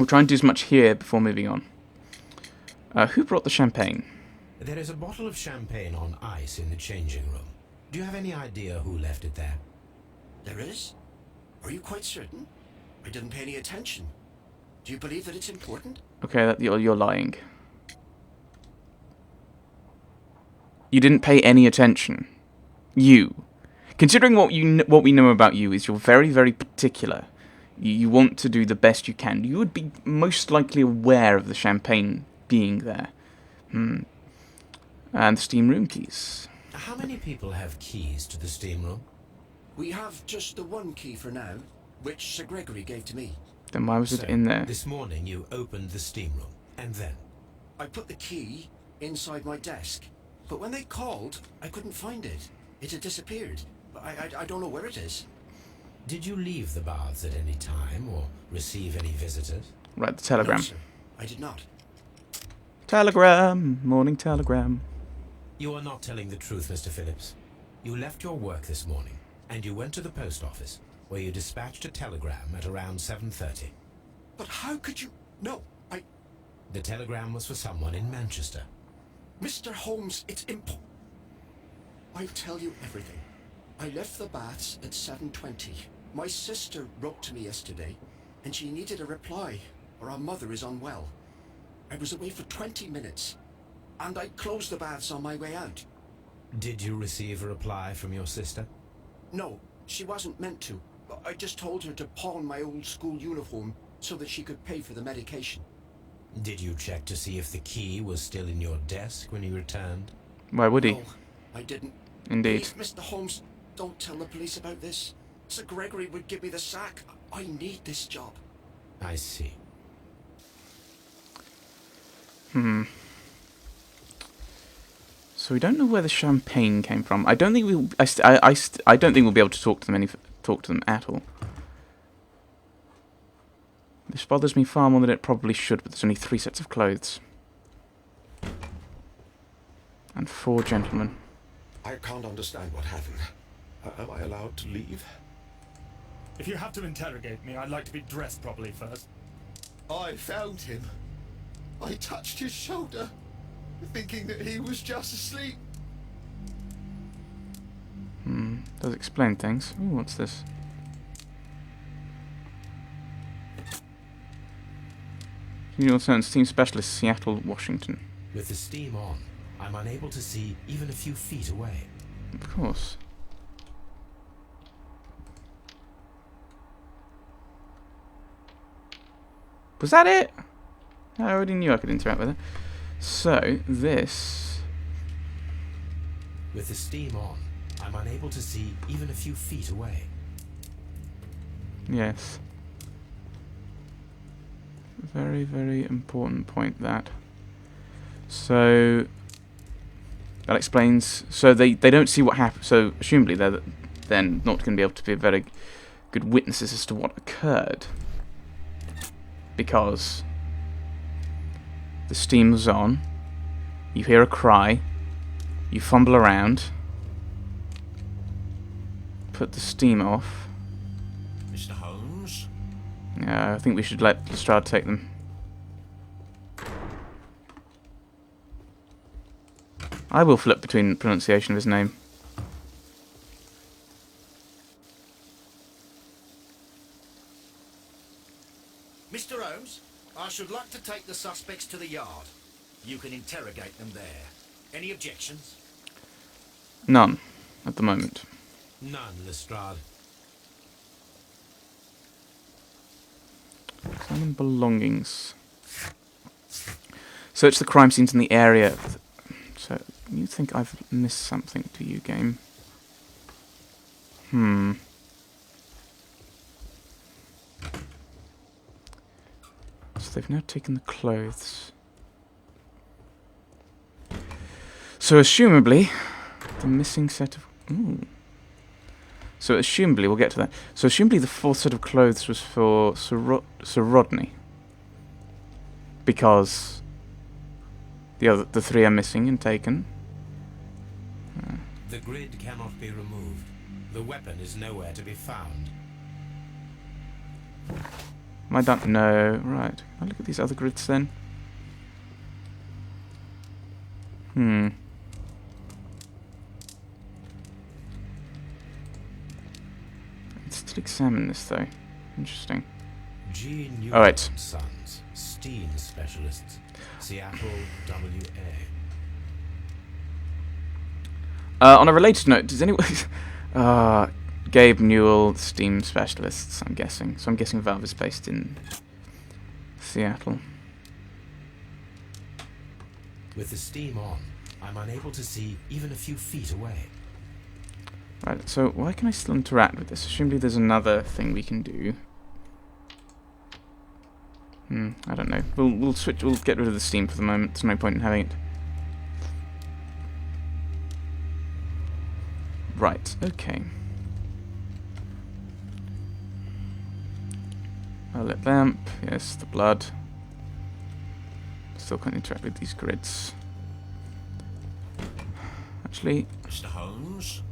We'll try and do as much here before moving on. Who brought the champagne? There is a bottle of champagne on ice in the changing room. Do you have any idea who left it there? There is? Are you quite certain? I didn't pay any attention. Do you believe that it's important? Okay, you're lying. You didn't pay any attention. You. Considering what we know about you is you're very, very particular. You want to do the best you can. You would be most likely aware of the champagne being there. And the steam room keys. How many people have keys to the steam room? We have just the one key for now, which Sir Gregory gave to me. Then why was it in there? This morning you opened the steam room, and then? I put the key inside my desk, but when they called, I couldn't find it. It had disappeared. I don't know where it is. Did you leave the baths at any time, or receive any visitors? Right, the telegram. No, sir, I did not. Telegram, morning telegram. You are not telling the truth, Mr. Phillips. You left your work this morning, and you went to the post office, where you dispatched a telegram at around 7:30. But how could you... No, The telegram was for someone in Manchester. Mr. Holmes, it's I'll tell you everything. I left the baths at 7:20. My sister wrote to me yesterday, and she needed a reply, or our mother is unwell. I was away for 20 minutes, and I closed the baths on my way out. Did you receive a reply from your sister? No, she wasn't meant to. I just told her to pawn my old school uniform so that she could pay for the medication. Did you check to see if the key was still in your desk when you returned? Why would he? No, I didn't. Indeed. Please, Mr. Holmes, don't tell the police about this. Sir Gregory would give me the sack. I need this job. I see. So we don't know where the champagne came from. I don't think I don't think we'll be able to talk to them at all. This bothers me far more than it probably should, but there's only 3 sets of clothes. And 4 gentlemen. I can't understand what happened. Am I allowed to leave? If you have to interrogate me, I'd like to be dressed properly first. I found him. I touched his shoulder, thinking that he was just asleep. Does explain things. Ooh, what's this? Junior Science Team Specialist, Seattle, Washington. With the steam on, I'm unable to see even a few feet away. Of course. Was that it? I already knew I could interact with it. So, this... With the steam on, I'm unable to see even a few feet away. Yes. Very, very important point, that. So... That explains... So they don't see what happened. So, assumably, they're then not going to be able to be very good witnesses as to what occurred. Because... the steam was on. You hear a cry. You fumble around. Put the steam off. Mr. Holmes? I think we should let Lestrade take them. I will flip between the pronunciation of his name. Mr. Holmes, I should like to take the suspects to the yard. You can interrogate them there. Any objections? None, at the moment. None, Lestrade. Examine belongings. Search the crime scenes in the area. So, you think I've missed something, do you, game? So they've now taken the clothes. So, assumably, the missing set of... Ooh. So, assumably, we'll get to that. So, assumably, the 4th set of clothes was for Sir Rodney. Because the 3 are missing and taken. The grid cannot be removed. The weapon is nowhere to be found. Am I done? No. Right. I'll look at these other grids then. Let's still examine this though. Interesting. G. Newton All right. Sons, steam specialists, Seattle, WA. On a related note, does anyone... Gabe Newell, Steam Specialists, I'm guessing. So I'm guessing Valve is based in Seattle. With the steam on, I'm unable to see even a few feet away. Right, so why can I still interact with this? Presumably there's another thing we can do. I don't know. We'll switch. We'll get rid of the steam for the moment. There's no point in having it. Right. Okay. Violet lamp. Yes, the blood. Still can't interact with these grids. Actually, Mr. Holmes?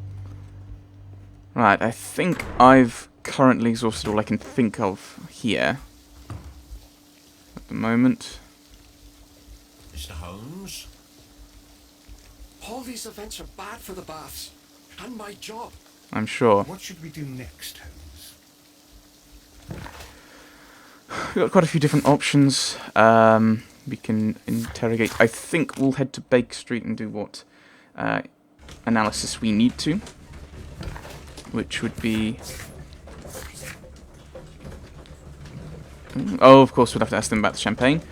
right. I think I've currently exhausted all I can think of here. At the moment. Mr. Holmes? All these events are bad for the baths. And my job. I'm sure. What should we do next, Holmes? We've got quite a few different options. We can interrogate. I think we'll head to Baker Street and do what analysis we need to, which would be... Oh, of course, we'd have to ask them about the champagne.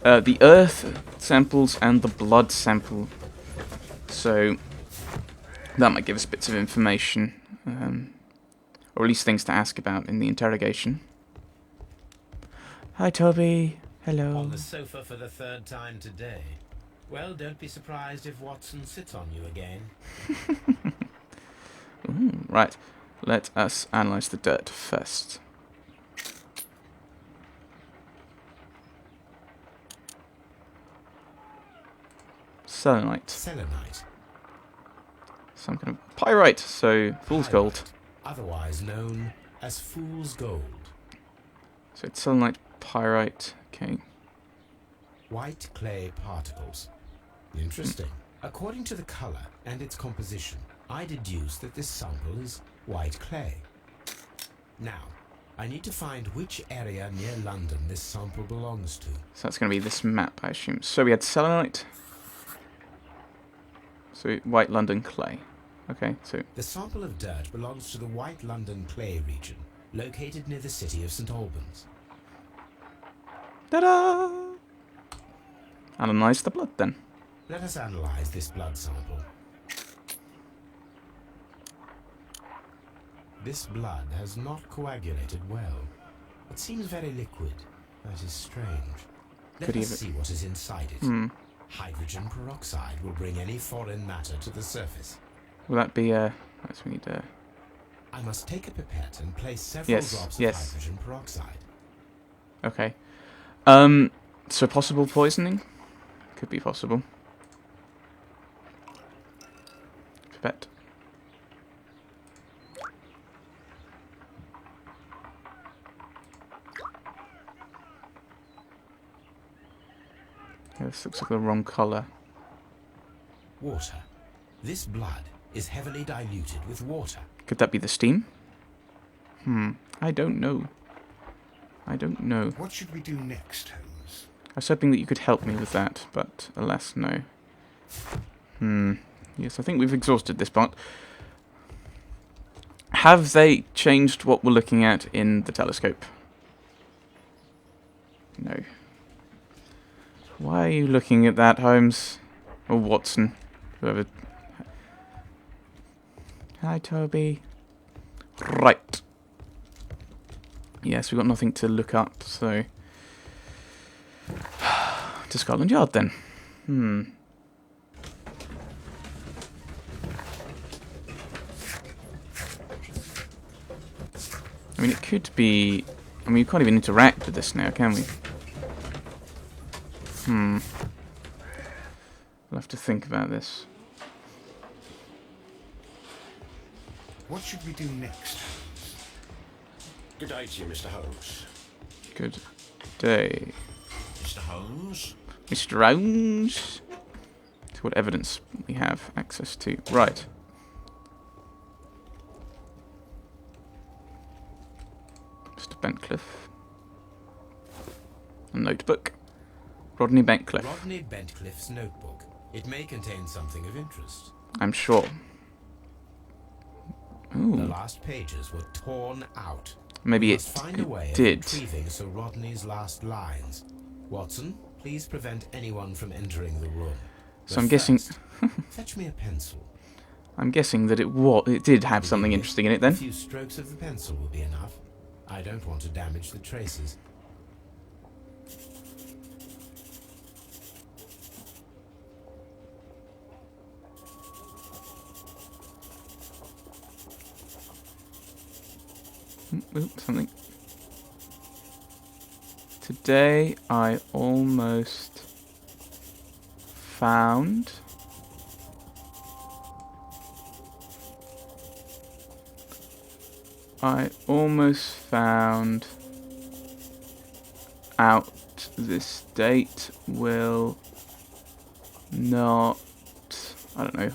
The earth samples and the blood sample. So that might give us bits of information, or at least things to ask about in the interrogation. Hi, Toby. Hello. On the sofa for the third time today. Well, don't be surprised if Watson sits on you again. Right. Let us analyze the dirt first. Selenite. Selenite. Some kind of pyrite, so fool's gold. Otherwise known as fool's gold. So it's selenite, pyrite, okay. White clay particles. Interesting. According to the color and its composition, I deduce that this sample is white clay. Now, I need to find which area near London this sample belongs to. So that's going to be this map, I assume. So we had selenite. So white London clay. Okay, so... The sample of dirt belongs to the White London clay region, located near the city of St. Albans. Ta-da! Analyze the blood then. Let us analyze this blood sample. This blood has not coagulated well. It seems very liquid. That is strange. Let Could us even- see what is inside it. Hydrogen peroxide will bring any foreign matter to the surface. Will that be, let's we need, I must take a pipette and place several drops of hydrogen peroxide. okay. So possible poisoning? Could be possible. Pipette. Yeah, this looks like the wrong colour. Water. This blood is heavily diluted with water. Could that be the steam? I don't know. I don't know. What should we do next, Holmes? I was hoping that you could help me with that, but alas, no. Yes, I think we've exhausted this part. Have they changed what we're looking at in the telescope? No. Why are you looking at that, Holmes? Or Watson? Whoever. Hi, Toby. Right. Yes, we've got nothing to look up, so... to Scotland Yard, then. I mean, it could be... I mean, we can't even interact with this now, can we? We'll have to think about this. What should we do next? Good day to you, Mr. Holmes. Good day. Mr. Holmes? Mr. Holmes. See what evidence we have access to. Right. Mr. Bentcliffe. A notebook. Rodney Bentcliffe. Rodney Bentcliffe's notebook. It may contain something of interest. I'm sure. The Ooh. last pages were torn out. Maybe We it, must find a way of did. retrieving Sir Rodney's last lines. Watson, please prevent anyone from entering the room. So But I'm guessing. first, fetch me a pencil. I'm guessing that it did have something interesting in it A then. few strokes of the pencil will be enough. I don't want to damage the traces. Ooh, something. Today I almost found out this date will not, I don't know,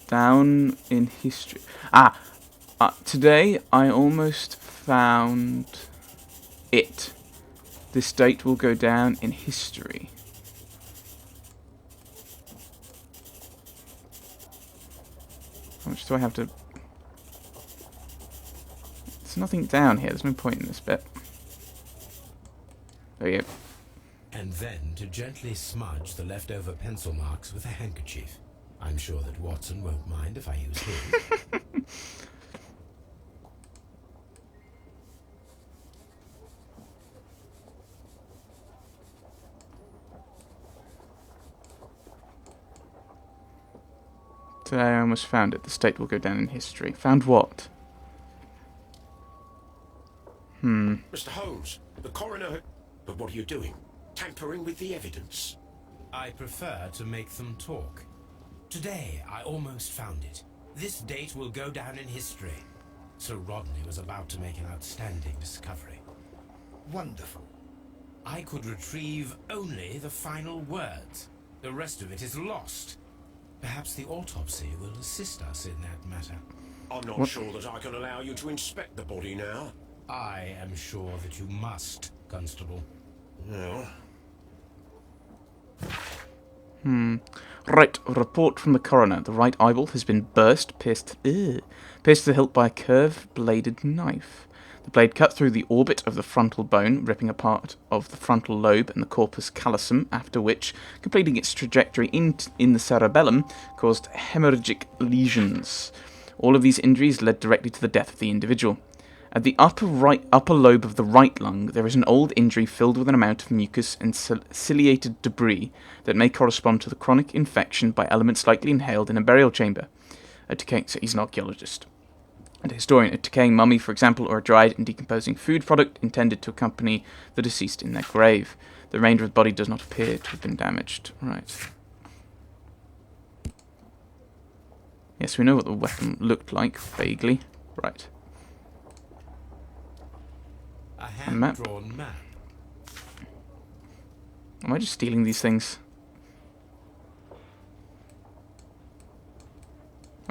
down in history. Today I almost found it. This date will go down in history. How much do I have to... There's nothing down here. There's no point in this bit. There you go. And then to gently smudge the leftover pencil marks with a handkerchief. I'm sure that Watson won't mind if I use his. Today I almost found it. The state will go down in history. Found what? Mr. Holmes, the coroner... But what are you doing? Tampering with the evidence? I prefer to make them talk. Today, I almost found it. This date will go down in history. Sir Rodney was about to make an outstanding discovery. Wonderful. I could retrieve only the final words. The rest of it is lost. Perhaps the autopsy will assist us in that matter. I'm not sure that I can allow you to inspect the body now. I am sure that you must, Constable. No. Right, report from the coroner. The right eyeball has been pierced to the hilt by a curved-bladed knife. The blade cut through the orbit of the frontal bone, ripping a part of the frontal lobe and the corpus callosum, after which, completing its trajectory in the cerebellum, caused hemorrhagic lesions. All of these injuries led directly to the death of the individual. At the upper lobe of the right lung, there is an old injury filled with an amount of mucus and ciliated debris that may correspond to the chronic infection by elements likely inhaled in a burial chamber. So he's an archaeologist. A historian, a decaying mummy, for example, or a dried and decomposing food product intended to accompany the deceased in their grave. The remainder of the body does not appear to have been damaged. Right. Yes, we know what the weapon looked like, vaguely. Right. A map. hand-drawn map. Am I just stealing these things?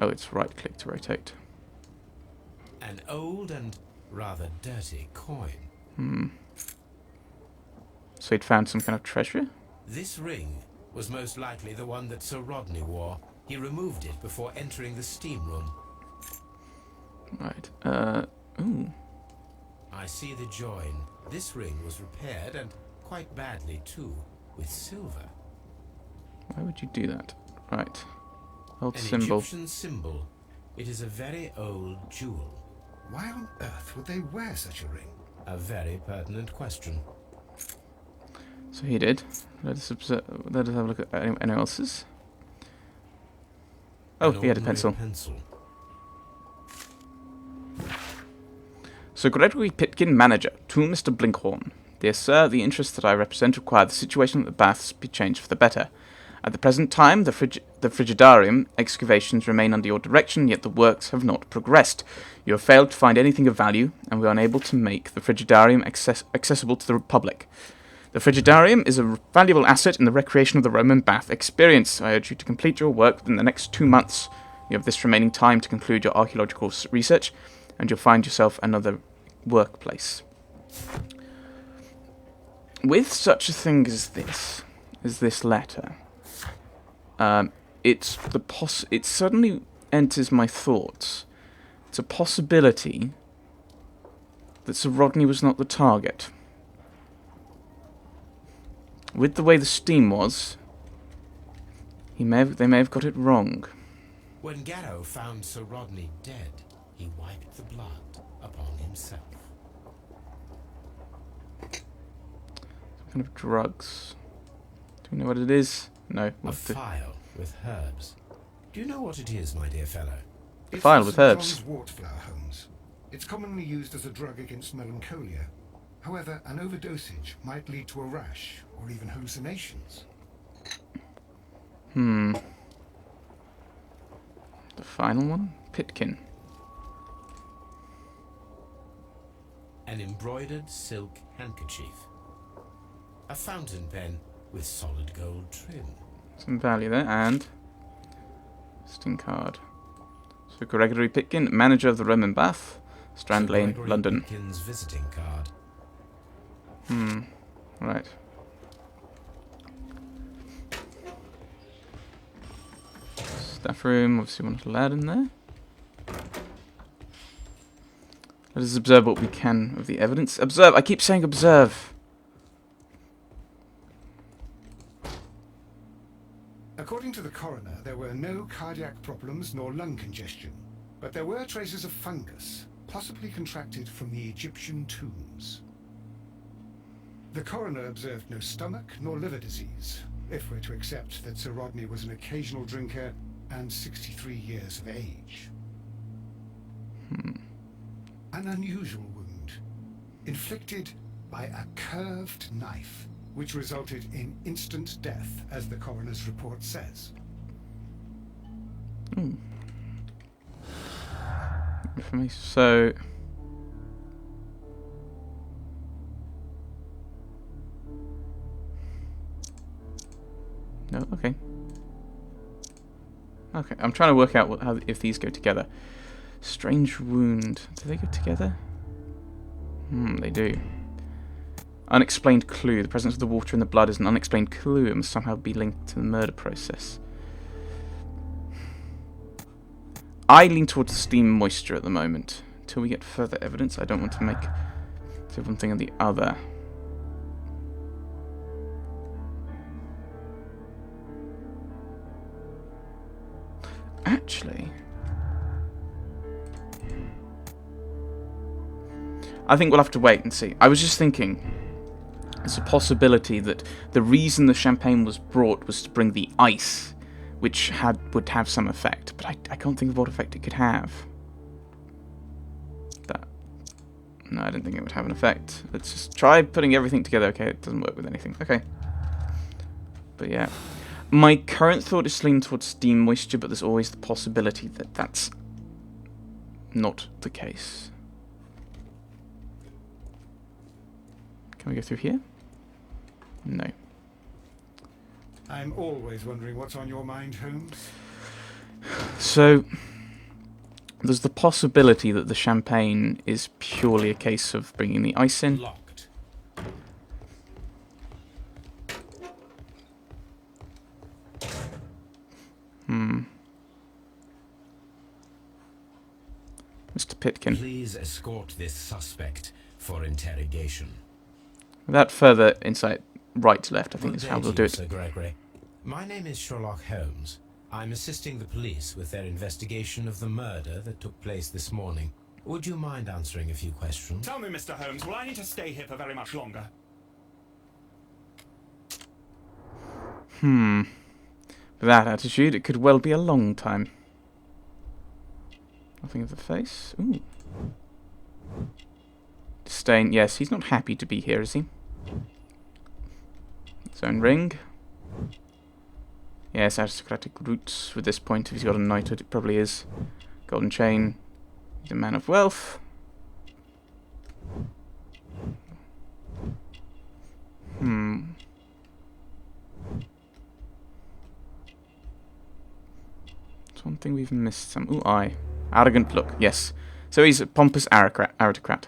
Oh, it's right-click to rotate. An old and rather dirty coin. So he'd found some kind of treasure? This ring was most likely the one that Sir Rodney wore. He removed it before entering the steam room. Right. Ooh. I see the join. This ring was repaired, and quite badly too, with silver. Why would you do that? Right. Old An symbol. Egyptian symbol. It is a very old jewel. Why on earth would they wear such a ring? A very pertinent question. So he did. Let us have a look at anyone else's. Oh, An he had a ordinary pencil. Sir Gregory Pitkin, manager, to Mr. Blinkhorn. Dear sir, the interests that I represent require the situation at the baths be changed for the better. At the present time, the Frigidarium excavations remain under your direction, yet the works have not progressed. You have failed to find anything of value, and we are unable to make the Frigidarium accessible to the public. The Frigidarium is a valuable asset in the recreation of the Roman bath experience. I urge you to complete your work within the next 2 months. You have this remaining time to conclude your archaeological research, and you'll find yourself another workplace. With such a thing as this letter, it suddenly enters my thoughts. It's a possibility that Sir Rodney was not the target. With the way the steam was, they may have got it wrong. When Garrow found Sir Rodney dead, he wiped the blood upon himself. Some kind of drugs. Do we know what it is? No. A phial with herbs. Do you know what it is, my dear fellow? It's Phial the with St. herbs. John's wort flower, Holmes. It's commonly used as a drug against melancholia. However, an overdosage might lead to a rash or even hallucinations. The final one? Pitkin. An embroidered silk handkerchief. A fountain pen with solid gold trim. Some value there, and visiting card. So Gregory Pitkin, manager of the Roman Bath, Strand Sir Lane, Gregory London. Pitkin's visiting card. Right. Staff room, obviously we're not allowed in there. Let us observe what we can of the evidence. Observe! I keep saying observe! According to the coroner, there were no cardiac problems nor lung congestion, but there were traces of fungus, possibly contracted from the Egyptian tombs. The coroner observed no stomach nor liver disease, if we're to accept that Sir Rodney was an occasional drinker and 63 years of age. An unusual wound, inflicted by a curved knife, which resulted in instant death, as the coroner's report says. Information. So... No, okay. Okay, I'm trying to work out if these go together. Strange wound. Do they go together? They do. Unexplained clue. The presence of the water in the blood is an unexplained clue. It must somehow be linked to the murder process. I lean towards the steam moisture at the moment. Until we get further evidence, I don't want to make one thing or the other. Actually, I think we'll have to wait and see. I was just thinking, it's a possibility that the reason the champagne was brought was to bring the ice, which would have some effect, but I can't think of what effect it could have. No, I didn't think it would have an effect. Let's just try putting everything together. Okay, it doesn't work with anything. Okay. But yeah. My current thought is to lean towards steam moisture, but there's always the possibility that that's not the case. Can we go through here? No. I'm always wondering what's on your mind, Holmes. So, there's the possibility that the champagne is purely a case of bringing the ice in. Locked. Mr. Pitkin. Please escort this suspect for interrogation. Without further insight, right to left, I think Good is how day we'll to do you, it. Sir Gregory. My name is Sherlock Holmes. I'm assisting the police with their investigation of the murder that took place this morning. Would you mind answering a few questions? Tell me, Mr. Holmes, will I need to stay here for very much longer? With that attitude, it could well be a long time. Nothing of the face. Ooh. Disdain. Yes, he's not happy to be here, is he? His own ring. Yes, aristocratic roots with this point. If he's got a knighthood, it probably is. Golden chain. He's a man of wealth. It's one thing we've missed some. Ooh, eye. Arrogant look, yes. So he's a pompous aristocrat.